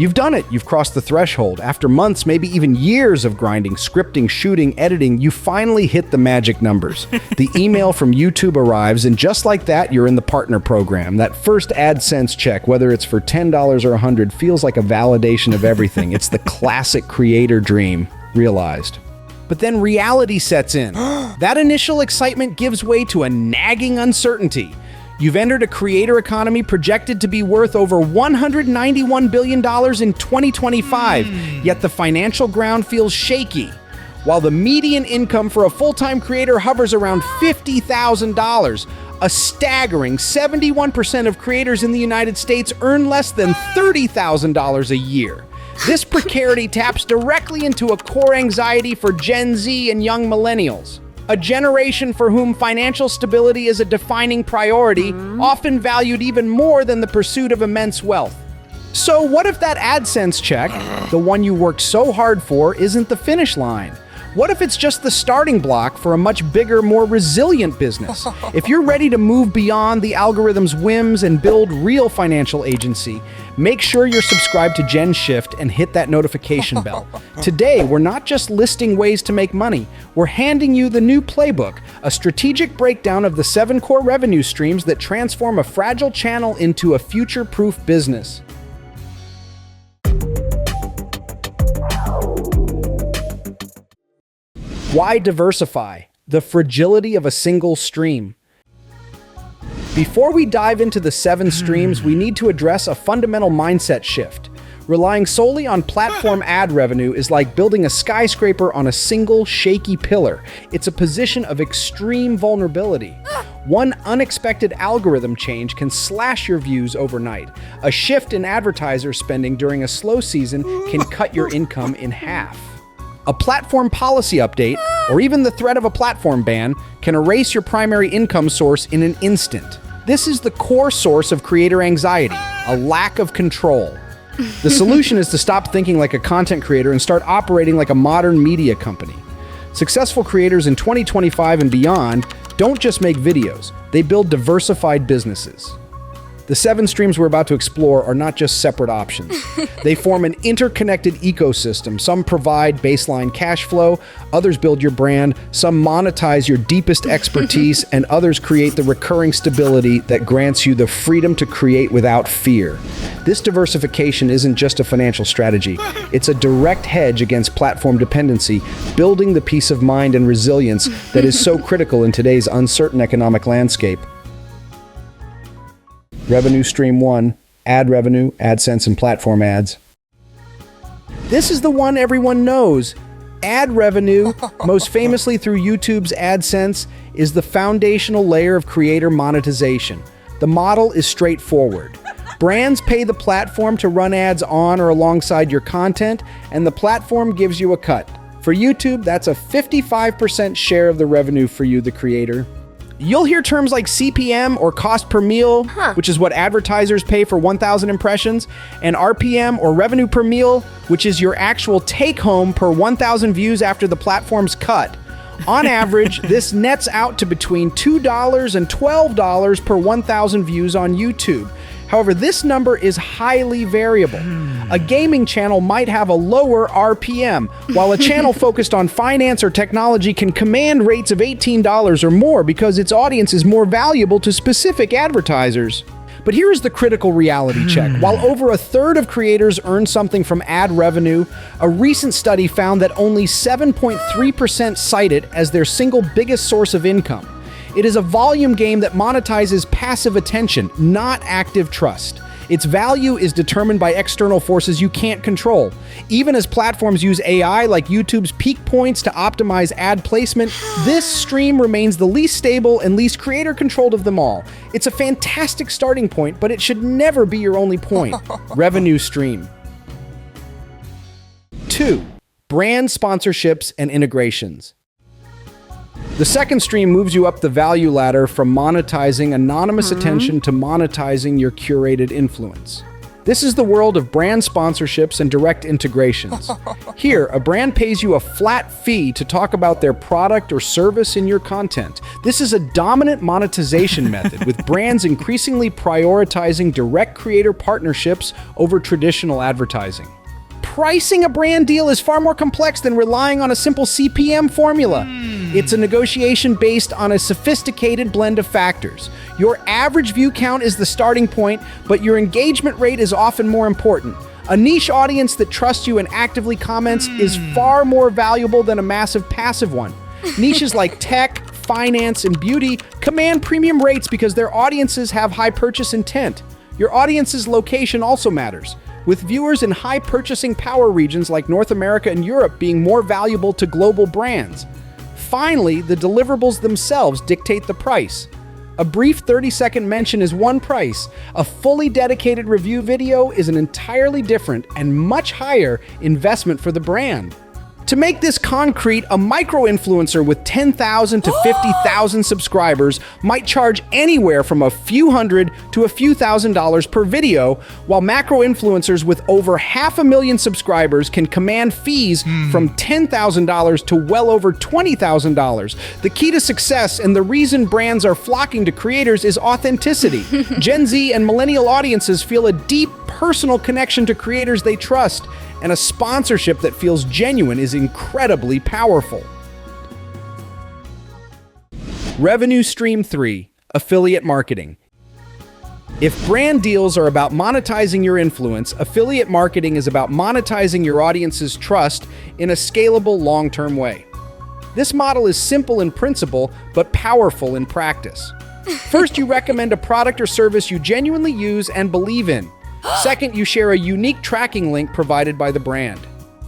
You've done it. You've crossed the threshold. After months, maybe even years of grinding, scripting, shooting, editing, you finally hit the magic numbers. The email from YouTube arrives, and just like that, you're in the partner program. That first AdSense check, whether it's for $10 or $100, feels like a validation of everything. It's the classic creator dream realized. But then reality sets in. That initial excitement gives way to a nagging uncertainty. You've entered a creator economy projected to be worth over $191 billion in 2025, yet the financial ground feels shaky. While the median income for a full-time creator hovers around $50,000, a staggering 71% of creators in the United States earn less than $30,000 a year. This precarity taps directly into a core anxiety for Gen Z and young millennials. A generation for whom financial stability is a defining priority, often valued even more than the pursuit of immense wealth. So what if that AdSense check, the one you worked so hard for, isn't the finish line? What if it's just the starting block for a much bigger, more resilient business? If you're ready to move beyond the algorithm's whims and build real financial agency, make sure you're subscribed to Gen Shift and hit that notification bell. Today, we're not just listing ways to make money, we're handing you the new playbook, a strategic breakdown of the 7 core revenue streams that transform a fragile channel into a future-proof business. Why diversify? The fragility of a single stream. Before we dive into the 7 streams, we need to address a fundamental mindset shift. Relying solely on platform ad revenue is like building a skyscraper on a single shaky pillar. It's a position of extreme vulnerability. One unexpected algorithm change can slash your views overnight. A shift in advertiser spending during a slow season can cut your income in half. A platform policy update, or even the threat of a platform ban, can erase your primary income source in an instant. This is the core source of creator anxiety, a lack of control. The solution is to stop thinking like a content creator and start operating like a modern media company. Successful creators in 2025 and beyond don't just make videos, they build diversified businesses. The 7 streams we're about to explore are not just separate options. They form an interconnected ecosystem. Some provide baseline cash flow, others build your brand, some monetize your deepest expertise, and others create the recurring stability that grants you the freedom to create without fear. This diversification isn't just a financial strategy. It's a direct hedge against platform dependency, building the peace of mind and resilience that is so critical in today's uncertain economic landscape. Revenue Stream 1, ad revenue, AdSense, and platform ads. This is the one everyone knows. Ad revenue, most famously through YouTube's AdSense, is the foundational layer of creator monetization. The model is straightforward. Brands pay the platform to run ads on or alongside your content, and the platform gives you a cut. For YouTube, that's a 55% share of the revenue for you, the creator. You'll hear terms like CPM or cost per meal, which is what advertisers pay for 1,000 impressions, and RPM or revenue per meal, which is your actual take home per 1,000 views after the platform's cut. On average, this nets out to between $2 and $12 per 1,000 views on YouTube. However, this number is highly variable. A gaming channel might have a lower RPM, while a channel focused on finance or technology can command rates of $18 or more because its audience is more valuable to specific advertisers. But here is the critical reality check. While over a third of creators earn something from ad revenue, a recent study found that only 7.3% cite it as their single biggest source of income. It is a volume game that monetizes passive attention, not active trust. Its value is determined by external forces you can't control. Even as platforms use AI like YouTube's peak points to optimize ad placement, this stream remains the least stable and least creator-controlled of them all. It's a fantastic starting point, but it should never be your only point. Revenue stream. 2. Brand sponsorships and integrations. The second stream moves you up the value ladder from monetizing anonymous attention to monetizing your curated influence. This is the world of brand sponsorships and direct integrations. Here, a brand pays you a flat fee to talk about their product or service in your content. This is a dominant monetization method, with brands increasingly prioritizing direct creator partnerships over traditional advertising. Pricing a brand deal is far more complex than relying on a simple CPM formula. It's a negotiation based on a sophisticated blend of factors. Your average view count is the starting point, but your engagement rate is often more important. A niche audience that trusts you and actively comments is far more valuable than a massive passive one. Niches like tech, finance, and beauty command premium rates because their audiences have high purchase intent. Your audience's location also matters, with viewers in high purchasing power regions like North America and Europe being more valuable to global brands. Finally, the deliverables themselves dictate the price. A brief 30-second mention is one price. A fully dedicated review video is an entirely different and much higher investment for the brand. To make this concrete, a micro-influencer with 10,000 to 50,000 subscribers might charge anywhere from a few hundred to a few $1,000s per video, while macro-influencers with over 500,000 subscribers can command fees from $10,000 to well over $20,000. The key to success and the reason brands are flocking to creators is authenticity. Gen Z and millennial audiences feel a deep personal connection to creators they trust, and a sponsorship that feels genuine is incredibly powerful. Revenue Stream 3: Affiliate Marketing. If brand deals are about monetizing your influence, affiliate marketing is about monetizing your audience's trust in a scalable, long-term way. This model is simple in principle, but powerful in practice. First, you recommend a product or service you genuinely use and believe in. Second, you share a unique tracking link provided by the brand.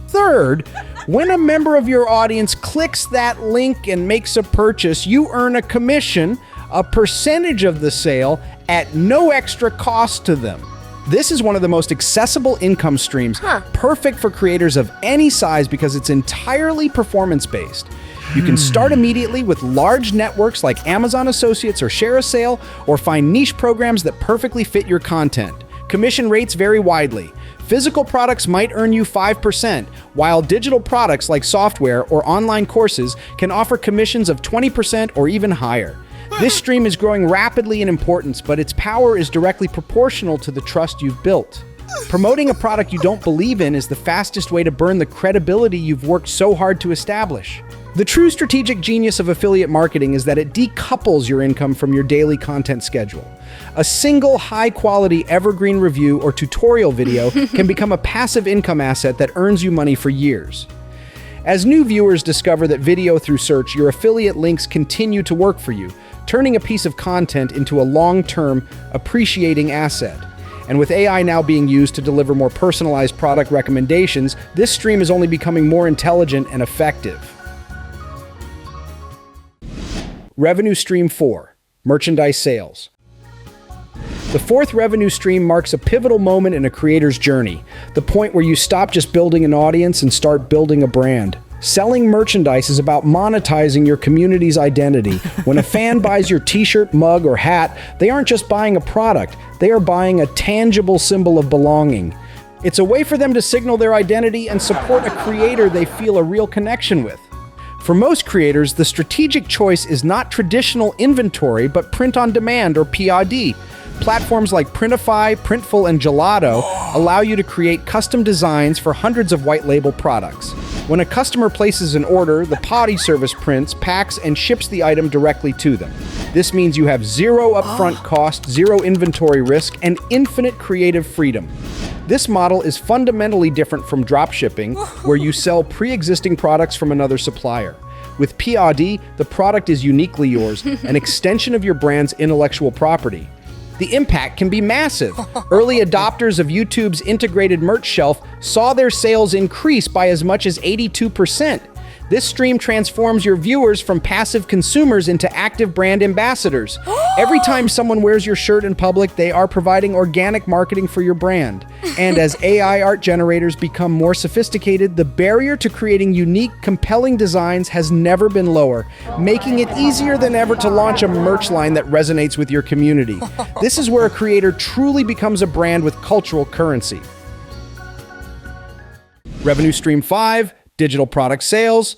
Third, when a member of your audience clicks that link and makes a purchase, you earn a commission, a percentage of the sale, at no extra cost to them. This is one of the most accessible income streams, perfect for creators of any size because it's entirely performance-based. You can start immediately with large networks like Amazon Associates or Share a Sale, or find niche programs that perfectly fit your content. Commission rates vary widely. Physical products might earn you 5%, while digital products like software or online courses can offer commissions of 20% or even higher. This stream is growing rapidly in importance, but its power is directly proportional to the trust you've built. Promoting a product you don't believe in is the fastest way to burn the credibility you've worked so hard to establish. The true strategic genius of affiliate marketing is that it decouples your income from your daily content schedule. A single high-quality evergreen review or tutorial video can become a passive income asset that earns you money for years. As new viewers discover that video through search, your affiliate links continue to work for you, turning a piece of content into a long-term, appreciating asset. And with AI now being used to deliver more personalized product recommendations, this stream is only becoming more intelligent and effective. Revenue Stream 4: Merchandise Sales. The fourth revenue stream marks a pivotal moment in a creator's journey, the point where you stop just building an audience and start building a brand. Selling merchandise is about monetizing your community's identity. When a fan buys your t-shirt, mug, or hat, they aren't just buying a product, they are buying a tangible symbol of belonging. It's a way for them to signal their identity and support a creator they feel a real connection with. For most creators, the strategic choice is not traditional inventory, but print on demand or POD. Platforms like Printify, Printful, and Gelato allow you to create custom designs for hundreds of white label products. When a customer places an order, the POD service prints, packs, and ships the item directly to them. This means you have zero upfront cost, zero inventory risk, and infinite creative freedom. This model is fundamentally different from dropshipping, where you sell pre-existing products from another supplier. With POD, the product is uniquely yours, an extension of your brand's intellectual property. The impact can be massive. Early adopters of YouTube's integrated merch shelf saw their sales increase by as much as 82%. This stream transforms your viewers from passive consumers into active brand ambassadors. Every time someone wears your shirt in public, they are providing organic marketing for your brand. And as AI art generators become more sophisticated, the barrier to creating unique, compelling designs has never been lower, making it easier than ever to launch a merch line that resonates with your community. This is where a creator truly becomes a brand with cultural currency. Revenue stream 5, digital product sales.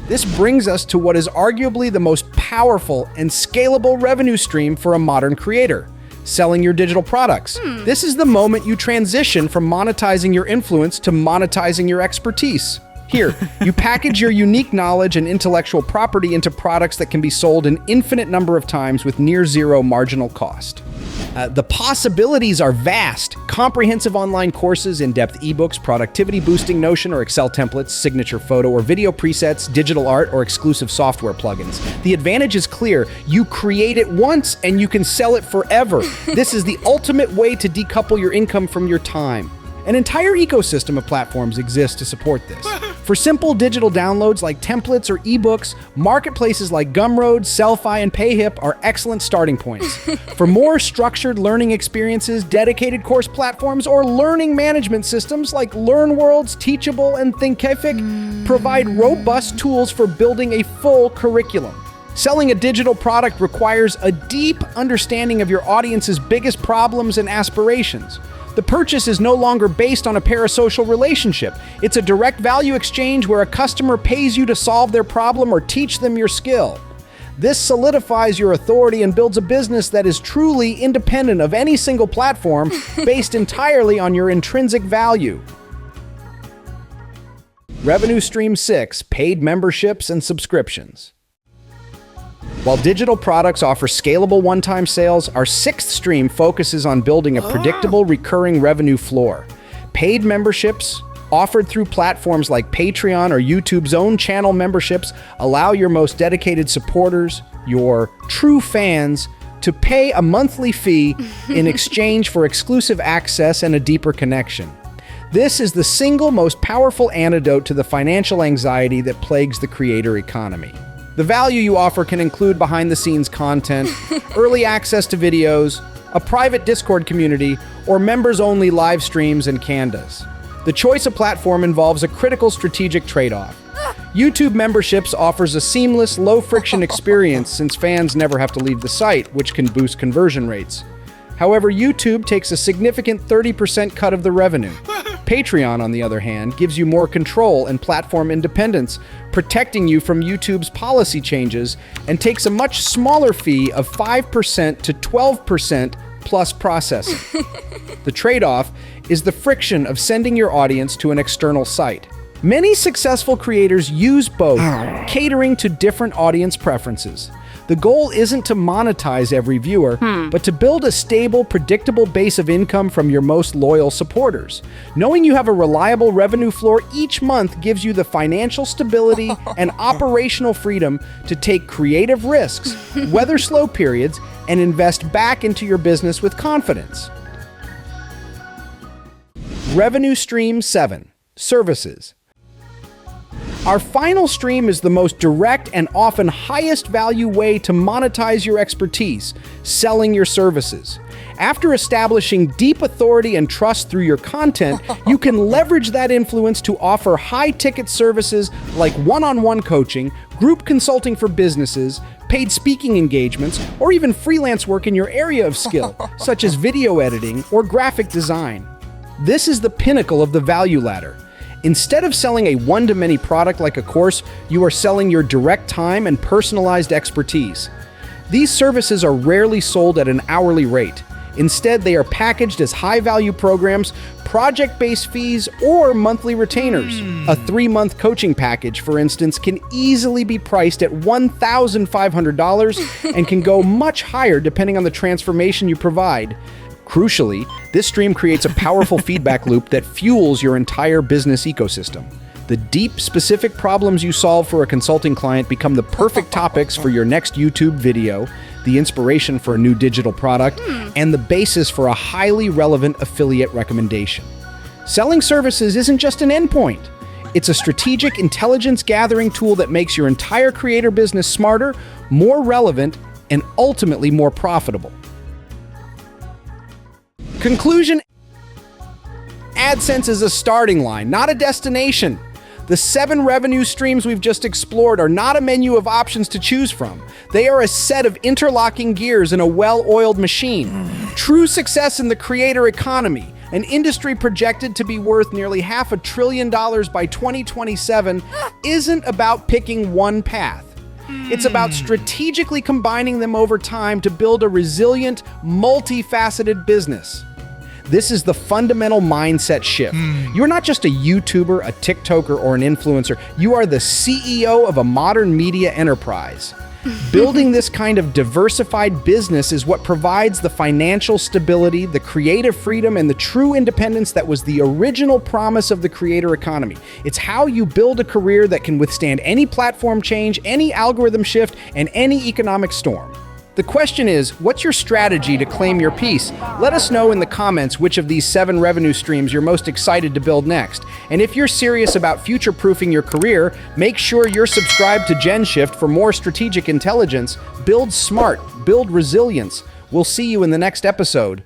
This brings us to what is arguably the most powerful and scalable revenue stream for a modern creator: selling your digital products. This is the moment you transition from monetizing your influence to monetizing your expertise. Here, you package your unique knowledge and intellectual property into products that can be sold an infinite number of times with near zero marginal cost. The possibilities are vast. Comprehensive online courses, in-depth ebooks, productivity-boosting Notion or Excel templates, signature photo or video presets, digital art, or exclusive software plugins. The advantage is clear. You create it once and you can sell it forever. This is the ultimate way to decouple your income from your time. An entire ecosystem of platforms exists to support this. For simple digital downloads like templates or ebooks, marketplaces like Gumroad, Sellfy, and Payhip are excellent starting points. For more structured learning experiences, dedicated course platforms, or learning management systems like LearnWorlds, Teachable, and Thinkific provide robust tools for building a full curriculum. Selling a digital product requires a deep understanding of your audience's biggest problems and aspirations. The purchase is no longer based on a parasocial relationship. It's a direct value exchange where a customer pays you to solve their problem or teach them your skill. This solidifies your authority and builds a business that is truly independent of any single platform, based entirely on your intrinsic value. Revenue stream 6, paid memberships and subscriptions. While digital products offer scalable one-time sales, our sixth stream focuses on building a predictable, recurring revenue floor. Paid memberships, offered through platforms like Patreon or YouTube's own channel memberships, allow your most dedicated supporters, your true fans, to pay a monthly fee in exchange for exclusive access and a deeper connection. This is the single most powerful antidote to the financial anxiety that plagues the creator economy. The value you offer can include behind-the-scenes content, early access to videos, a private Discord community, or members-only live streams and candas. The choice of platform involves a critical strategic trade-off. YouTube memberships offers a seamless, low-friction experience since fans never have to leave the site, which can boost conversion rates. However, YouTube takes a significant 30% cut of the revenue. Patreon, on the other hand, gives you more control and platform independence, protecting you from YouTube's policy changes, and takes a much smaller fee of 5% to 12% plus processing. The trade-off is the friction of sending your audience to an external site. Many successful creators use both, catering to different audience preferences. The goal isn't to monetize every viewer, but to build a stable, predictable base of income from your most loyal supporters. Knowing you have a reliable revenue floor each month gives you the financial stability and operational freedom to take creative risks, weather slow periods, and invest back into your business with confidence. Revenue stream 7, services. Our final stream is the most direct and often highest value way to monetize your expertise, selling your services. After establishing deep authority and trust through your content, you can leverage that influence to offer high-ticket services like one-on-one coaching, group consulting for businesses, paid speaking engagements, or even freelance work in your area of skill, such as video editing or graphic design. This is the pinnacle of the value ladder. Instead of selling a one-to-many product like a course, you are selling your direct time and personalized expertise. These services are rarely sold at an hourly rate. Instead, they are packaged as high-value programs, project-based fees, or monthly retainers. A 3-month coaching package, for instance, can easily be priced at $1,500 and can go much higher depending on the transformation you provide. Crucially, this stream creates a powerful feedback loop that fuels your entire business ecosystem. The deep, specific problems you solve for a consulting client become the perfect topics for your next YouTube video, the inspiration for a new digital product, and the basis for a highly relevant affiliate recommendation. Selling services isn't just an endpoint. It's a strategic intelligence gathering tool that makes your entire creator business smarter, more relevant, and ultimately more profitable. Conclusion: AdSense is a starting line, not a destination. The 7 revenue streams we've just explored are not a menu of options to choose from. They are a set of interlocking gears in a well-oiled machine. True success in the creator economy, an industry projected to be worth nearly $500 billion by 2027, isn't about picking one path. It's about strategically combining them over time to build a resilient, multifaceted business. This is the fundamental mindset shift. You're not just a YouTuber, a TikToker, or an influencer. You are the CEO of a modern media enterprise. Building this kind of diversified business is what provides the financial stability, the creative freedom, and the true independence that was the original promise of the creator economy. It's how you build a career that can withstand any platform change, any algorithm shift, and any economic storm. The question is, what's your strategy to claim your piece? Let us know in the comments which of these 7 revenue streams you're most excited to build next. And if you're serious about future-proofing your career, make sure you're subscribed to GenShift for more strategic intelligence. Build smart, build resilience. We'll see you in the next episode.